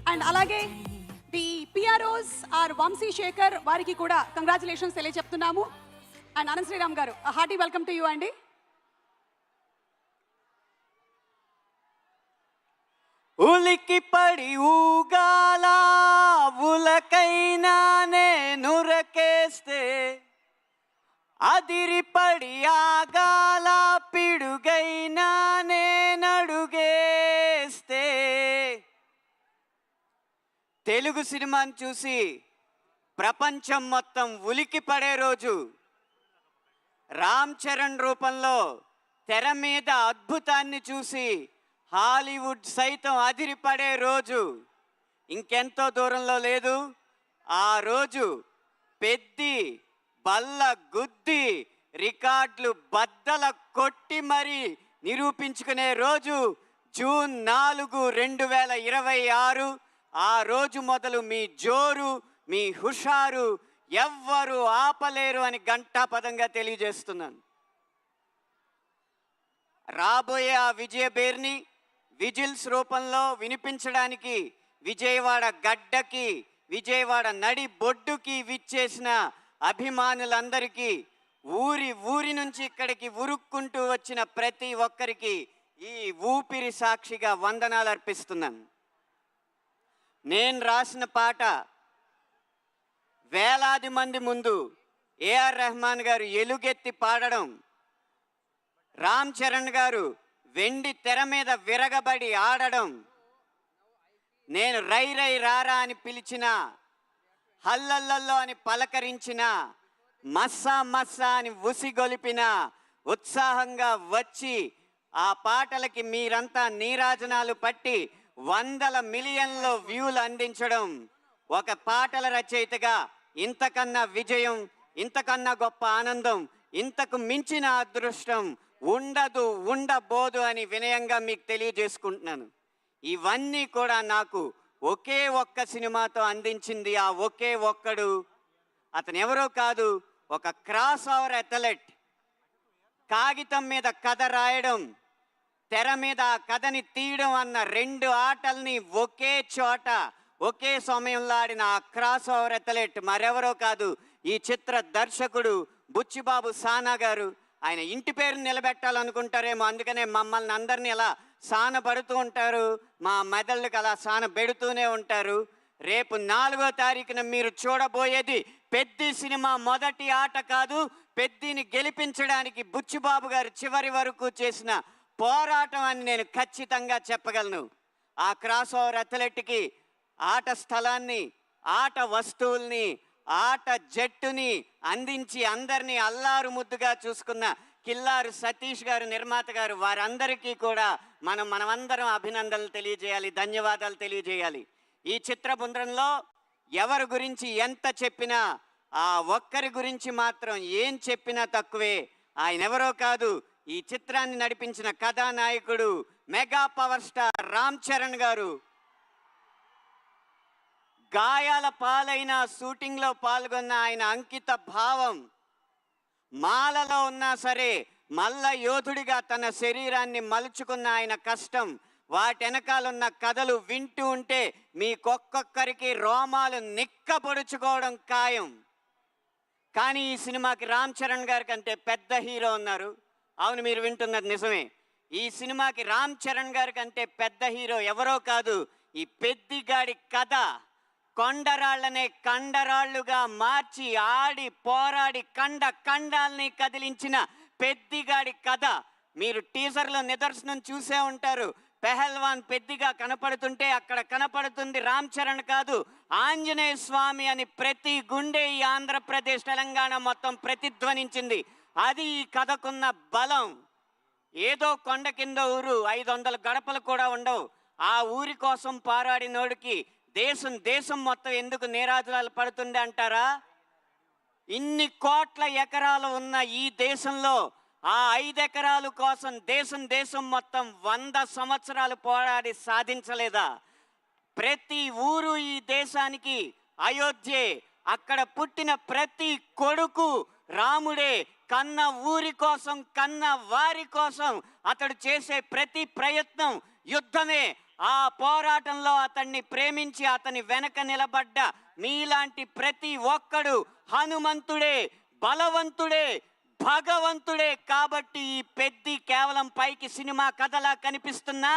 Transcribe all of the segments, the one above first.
And అలాగే the PROs are Vamsi Shekhar వారికి కూడా కంగ్రాచులేషన్స్ తెలియజెప్తున్నాము. And Anant Sriram garu hearty welcome to you అండి. ఉలికి పడి ఊగాల ఉలకైనా నేనురకేస్తే, అదిరిపడి ఆగాల పిడుగైనా నేనడుగేస్తే, తెలుగు సినిమాని చూసి ప్రపంచం మొత్తం ఉలికి పడే రోజు, రామ్ చరణ్ రూపంలో తెర మీద అద్భుతాన్ని చూసి హాలీవుడ్ సైతం అదిరిపడే రోజు ఇంకెంతో దూరంలో లేదు. ఆ రోజు పెద్ది బల్ల గుద్ది రికార్డులు బద్దల కొట్టి మరీ నిరూపించుకునే రోజు జూన్ 4, 2026. ఆ రోజు మొదలు మీ జోరు, మీ హుషారు ఎవ్వరు ఆపలేరు అని ఘంటాపదంగా తెలియజేస్తున్నాను. రాబోయే ఆ విజయ బేర్ని విజిల్స్ రూపంలో వినిపించడానికి విజయవాడ గడ్డకి, విజయవాడ నడి బొడ్డుకి విచ్చేసిన అభిమానులందరికీ, ఊరి నుంచి ఇక్కడికి ఉరుక్కుంటూ వచ్చిన ప్రతి ఒక్కరికి ఈ ఊపిరి సాక్షిగా వందనాలు అర్పిస్తున్నాను. నేను రాసిన పాట వేలాది మంది ముందు ఏఆర్ రెహమాన్ గారు ఎలుగెత్తి పాడడం, రామ్ చరణ్ గారు వెండి తెర మీద విరగబడి ఆడడం, నేను రై రై రారా అని పిలిచిన, హల్లల్లల్లో అని పలకరించిన, మస్సా మస్సా అని ఉసిగొలిపిన, ఉత్సాహంగా వచ్చి ఆ పాటలకి మీరంతా నీరాజనాలు పట్టి 100 మిలియన్ల వ్యూలు అందించడం, ఒక పాటల రచయితగా ఇంతకన్నా విజయం, ఇంతకన్నా గొప్ప ఆనందం, ఇంతకు మించిన అదృష్టం ఉండదు, ఉండబోదు అని వినయంగా మీకు తెలియజేసుకుంటున్నాను. ఇవన్నీ కూడా నాకు ఒకే ఒక్క సినిమాతో అందించింది ఆ ఒకే ఒక్కడు. అతను ఎవరో కాదు, ఒక క్రాస్ ఓవర్ అథ్లెట్. కాగితం మీద కథ రాయడం, తెర మీద ఆ కథని తీయడం అన్న 2 ఆటల్ని ఒకే చోట ఒకే సమయంలో ఆడిన ఆ క్రాస్ ఓవర్ అథ్లెట్ మరెవరో కాదు, ఈ చిత్ర దర్శకుడు బుచ్చిబాబు సానా గారు. ఆయన ఇంటి పేరుని నిలబెట్టాలనుకుంటారేమో, అందుకనే మమ్మల్ని అందరినీ అలా సానబడుతూ ఉంటారు, మా మెదళ్ళకి అలా సానబెడుతూనే ఉంటారు. రేపు 4వ తారీఖున మీరు చూడబోయేది పెద్ది సినిమా మొదటి ఆట కాదు, పెద్దిని గెలిపించడానికి బుచ్చిబాబు గారు చివరి వరకు చేసిన పోరాటం అని నేను ఖచ్చితంగా చెప్పగలను. ఆ క్రాస్ ఓవర్ అథ్లెట్కి ఆట స్థలాన్ని, ఆట వస్తువుల్ని, ఆట జట్టుని అందించి అందరినీ అల్లారు ముద్దుగా చూసుకున్న కిల్లారు సతీష్ గారు, నిర్మాత గారు, వారందరికీ కూడా మనమందరం అభినందనలు తెలియజేయాలి, ధన్యవాదాలు తెలియజేయాలి. ఈ చిత్ర బృందంలో ఎవరి గురించి ఎంత చెప్పినా, ఆ ఒక్కరి గురించి మాత్రం ఏం చెప్పినా తక్కువే. ఆయన ఎవరో కాదు, ఈ చిత్రాన్ని నడిపించిన కథానాయకుడు mega power star Ram Charan గారు. గాయాల పాలైన షూటింగ్లో పాల్గొన్న ఆయన అంకిత భావం, మాలలో ఉన్నా సరే మల్ల యోధుడిగా తన శరీరాన్ని మలుచుకున్న ఆయన కష్టం, వాటెనకాలన్న కథలు వింటూ ఉంటే మీకొక్కొక్కరికి రోమాలు నిక్కపొడుచుకోవడం ఖాయం. కానీ ఈ సినిమాకి రామ్ చరణ్ గారి కంటే పెద్ద హీరో ఉన్నారు. అవును, మీరు వింటున్నది నిజమే. ఈ సినిమాకి రామ్ చరణ్ గారి కంటే పెద్ద హీరో ఎవరో కాదు, ఈ పెద్దిగాడి కథ కొండరాళ్లనే కండరాళ్లుగా మార్చి ఆడి పోరాడి కండాల్ని కదిలించిన పెద్దిగాడి కథ. మీరు టీజర్లో నిదర్శనం చూసే ఉంటారు. పెహల్వాన్ పెద్దిగా కనపడుతుంటే అక్కడ కనపడుతుంది రామ్ చరణ్ కాదు, ఆంజనేయ స్వామి అని ప్రతి గుండె ఈ ఆంధ్రప్రదేశ్, తెలంగాణ మొత్తం ప్రతిధ్వనించింది. అది ఈ కథకున్న బలం. ఏదో కొండ కింద ఊరు, 500 గడపలు కూడా ఉండవు. ఆ ఊరి కోసం పోరాడినోడికి దేశం మొత్తం ఎందుకు నీరాజనాలు పడుతుంది అంటారా? ఇన్ని కోట్ల ఎకరాలు ఉన్న ఈ దేశంలో ఆ 5 ఎకరాల కోసం దేశం మొత్తం 100 సంవత్సరాలు పోరాడి సాధించలేదా? ప్రతి ఊరు ఈ దేశానికి అయోధ్యే. అక్కడ పుట్టిన ప్రతి కొడుకు రాముడే. కన్న ఊరి కోసం, కన్న వారి కోసం అతడు చేసే ప్రతి ప్రయత్నం యుద్ధమే. ఆ పోరాటంలో అతన్ని ప్రేమించి అతని వెనక నిలబడ్డ మీలాంటి ప్రతి ఒక్కడు హనుమంతుడే, బలవంతుడే, భగవంతుడే. కాబట్టి ఈ పెద్ది కేవలం పైకి సినిమా కథలా కనిపిస్తున్నా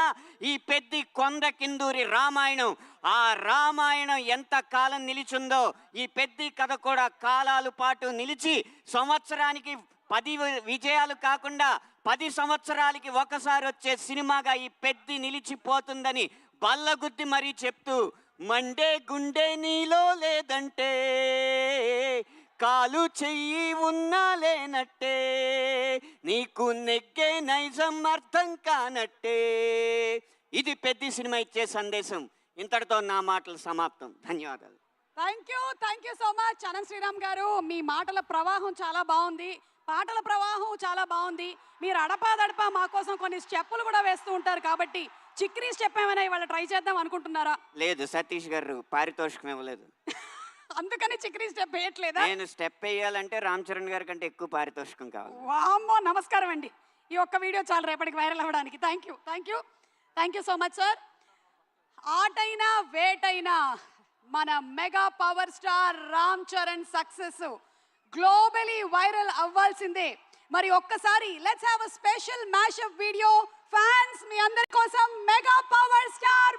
ఈ పెద్ది కొండ కిందూరి రామాయణం. ఆ రామాయణం ఎంత కాలం నిలిచిందో ఈ పెద్ది కథ కూడా కాలాల పాటు నిలిచి సంవత్సరానికి 10 విజయాలు కాకుండా 10 సంవత్సరాలకి ఒకసారి వచ్చే సినిమాగా ఈ పెద్ది నిలిచిపోతుందని బల్లగుద్ది మరీ చెప్తూ, మండే గుండె నీలో లేదంటే కాలు చెయ్యి ఉన్నా లేనట్టే, నీకు నెగ్గే నైజం అర్థం కానట్టే. ఇది పెద్ద సినిమా ఇచ్చే సందేశం. ఇంతటితో నా మాటలు సమాప్తం. ధన్యవాదాలు. Thank you so much Anant Sriram garu. మీ మాటల ప్రవాహం చాలా బాగుంది, పాటల ప్రవాహం చాలా బాగుంది. మీరు అడపాదడపా మా కోసం కొన్ని స్టెప్పులు కూడా వేస్తూ ఉంటారు కాబట్టి చిక్రీ స్టెప్ ఏమైనా ఇవాళ ట్రై చేద్దాం అనుకుంటున్నారా? లేదు, సతీష్ గారు పారితోషికం ఇవ్వలేదు. అందుకని చిక్రీ స్టెప్ వేయట్లేదా? నేను స్టెప్ వేయాలంటే రామ్ చరణ్ గారి కంటే ఎక్కువ పారితోషికం కావాలి. వామ్మో, నమస్కారం అండి. ఈ ఒక్క వీడియో చాలు రేపటికి వైరల్ అవ్వడానికి. Thank you so much sir. ఆటైనా వేటైనా మన mega power star Ram Charan success globally viral అవ్వాల్సిందే. మరి ఒక్కసారి let's have a special mashup video fans మీ అందరి కోసం మెగా పవర్ స్టార్